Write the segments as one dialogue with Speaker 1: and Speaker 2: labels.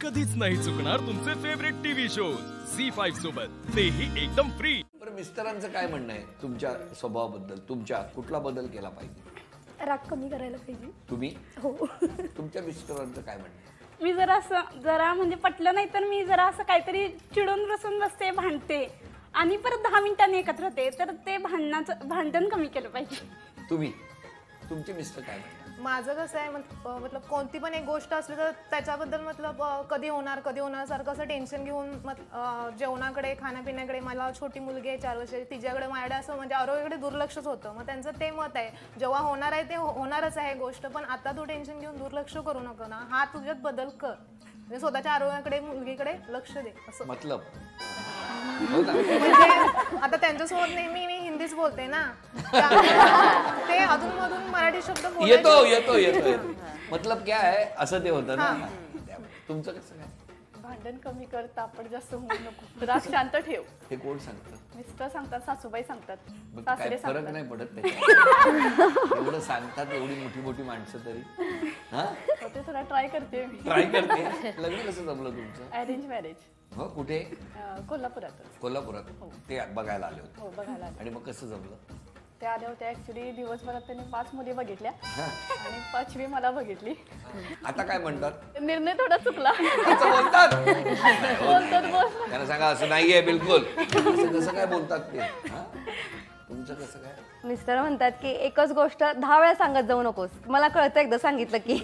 Speaker 1: कधीच नाही चुकणार तुमचे फेवरेट टीव्ही शोज झी5 सोबत, तेही एकदम फ्री।
Speaker 2: बरं, मिस्टरांचं काय म्हणणं आहे तुमच्या स्वभावाबद्दल? तुमच्या कुठला बदल केला पाहिजे?
Speaker 3: राग कमी करायला पाहिजे।
Speaker 2: तुम्ही
Speaker 3: हो
Speaker 2: तुमच्या मिस्टरांचं काय म्हणणं आहे?
Speaker 4: मी जरा म्हणजे पटलं नाही तर मी जरा असं काहीतरी चिडून बसून बसते, भांडते आणि परत 10 मिनिटांनी एकत्र होते, तर ते भांडण कमी केलं पाहिजे।
Speaker 2: तुम्ही तुमचे मिस्टर काय म्हणतात?
Speaker 5: माझं कसं आहे मतलब कोणती पण एक गोष्ट असली तर त्याच्याबद्दल मतलब कधी होणार सारखं असं टेन्शन घेऊन जेवणाकडे खाण्यापिण्याकडे, मला छोटी मुलगी आहे 4 वर्षाची, तिच्याकडे माझ्याकडे असं म्हणजे आरोग्याकडे दुर्लक्षच होतं। मग त्यांचं ते मत आहे जेव्हा होणार आहे ते होणारच आहे गोष्ट, पण आता तू टेन्शन घेऊन दुर्लक्ष करू नको ना, हा तुझ्यात बदल कर, म्हणजे स्वतःच्या आरोग्याकडे मुलगीकडे लक्ष दे असं।
Speaker 2: मतलब
Speaker 5: म्हणजे आता त्यांच्यासोबत नेहमी मी हिंदीच बोलते ना, ते अधूनमधून मराठी शब्द
Speaker 2: येतो मतलब क्या आहे असं ते होतं ना। तुमचं कसं काय?
Speaker 4: भांडण कमी कर, तापड जास्त होऊ नको, राग शांत ठेव।
Speaker 2: हे कोण सांगतं?
Speaker 4: मिस्टर सांगतात, सासूबाई सांगतात,
Speaker 2: मग
Speaker 4: सासरे
Speaker 2: काय फरक
Speaker 4: सांगतात।
Speaker 2: नाही पडत त्याच्यात? एवढं सांगतात एवढी मोठी माणसं तरी हा
Speaker 4: ते थोडा ट्राय करते मी।
Speaker 2: ट्राय करते। लग्न कसं जमलं तुमचं?
Speaker 4: Arrange marriage.
Speaker 2: हो, कुठे?
Speaker 4: कोल्हापुरात।
Speaker 2: ते बघायला आले होते?
Speaker 4: हो, बघायला आले।
Speaker 2: आणि मग कसं जमलं?
Speaker 4: ते आले होते ऍक्च्युली दिवसभरात त्यांनी 5 मुली बघितल्या आणि 5वी मला बघितली।
Speaker 2: आता काय म्हणतात?
Speaker 4: निर्णय थोडा चुकला
Speaker 2: असं बोलतात?
Speaker 4: बोलतात
Speaker 2: त्यांना सांगा असं नाहीये बिलकुल। असं कसं काय बोलतात ते? हा? तुमचं कसं काय?
Speaker 6: मिस्टर म्हणतात की एकच गोष्ट 10 वेळा सांगत जाऊ नकोस, मला कळतं एकदा सांगितलं की,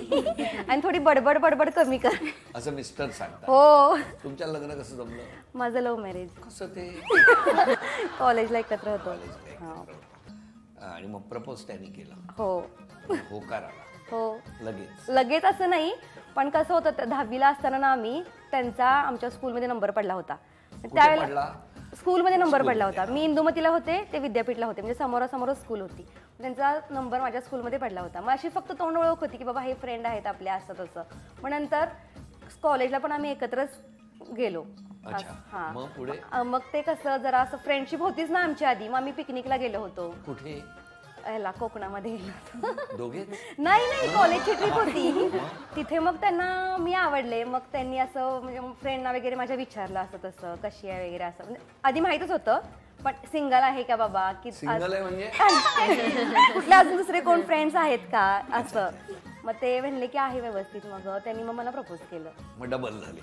Speaker 6: आणि थोडी बडबड कमी कर,
Speaker 2: असं मिस्टर सांगतात?
Speaker 6: हो।
Speaker 2: तुमच्या लग्न कसं जमलं?
Speaker 6: माझं लव्ह मॅरेज।
Speaker 2: कसं ते?
Speaker 6: कॉलेजला एकत्र होतो।
Speaker 2: आणि मग प्रपोज त्यांनी केलं?
Speaker 6: हो।
Speaker 2: होकार आला?
Speaker 6: हो।
Speaker 2: लगेच
Speaker 6: असं नाही, पण कसं होतं 10वीला असताना ना आम्ही त्यांचा आमच्या स्कूलमध्ये नंबर पडला होता, त्यावेळेला स्कूलमध्ये नंबर पडला होता। मी इंदुमतीला होते, ते विद्यापीठला होते, म्हणजे समोरासमोर स्कूल होती। त्यांचा नंबर माझ्या स्कूलमध्ये पडला होता। मग अशी फक्त तोंड ओळख होती की बाबा हे फ्रेंड आहेत आपल्या, असं तसं। मग नंतर कॉलेजला पण आम्ही एकत्रच गेलो।
Speaker 2: मग पुढे?
Speaker 6: मग ते कसं जरा असं फ्रेंडशिप होतीच ना आमच्या आधी, मग आम्ही पिकनिकला गेलो होतो।
Speaker 2: कुठे?
Speaker 6: ह्याला कोकणामध्ये गेलो होतो।
Speaker 2: दोघे?
Speaker 6: नाही, कॉलेजची ट्रिप होती तिथे। मग त्यांना मी आवडले, मग त्यांनी असं म्हणजे फ्रेंडना वगैरे माझ्या विचारलं असं तसं कशी आहे वगैरे, असं म्हणजे आधी माहितच होतं, पण सिंगल आहे का बाबा, की
Speaker 2: सिंगल आहे म्हणजे
Speaker 6: कुठले अजून दुसरे कोण फ्रेंड्स आहेत का असं। मग ते म्हणले की आहे व्यवस्थित, मग त्यांनी मग मला प्रपोज केलं।
Speaker 2: मग डबल झाले?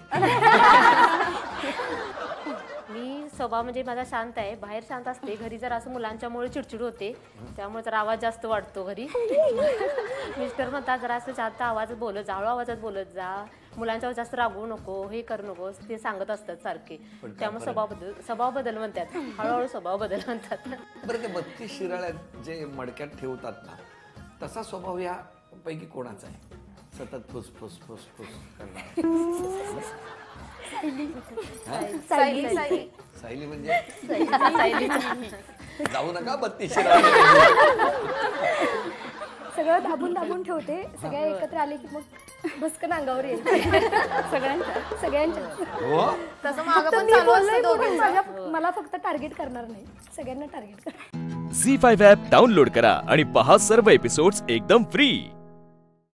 Speaker 7: मी स्वभाव म्हणजे माझा शांत आहे, बाहेर शांत असते, घरी जर असं मुलांच्यामुळे चिडचिड होते, त्यामुळे जर आवाज जास्त वाटतो घरी। मिस्टर म्हणतात जरा असं जास्त आवाज बोलत जा, हळू आवाजात बोलत जा, मुलांच्यावर जास्त रागवू नको, हे करू नको, ते सांगत असतात सारखे। त्यामुळे स्वभाव बदल म्हणतात, हळूहळू स्वभाव बदल म्हणतात।
Speaker 2: बरं, ते 32 शिराळ्यात जे मडक्यात ठेवतात ना, तसा स्वभाव या पैकी कोणाचा आहे? सतत फुस करणार? सायली म्हणजे जाऊ नका 32 शिराळ्यात।
Speaker 3: सगळं दाबून ठेवते, सगळ्या एकत्र आले की मग भस्कन अंगावर येते सगळ्यांच्या।
Speaker 2: हो,
Speaker 5: तसं मागं पण चालू असतं दोघांचं।
Speaker 3: मला फक्त टार्गेट करणार नाही, सगळ्यांना टार्गेट कर।
Speaker 1: झी5 ॲप डाउनलोड करा आणि पहा सर्व एपिसोड्स एकदम फ्री।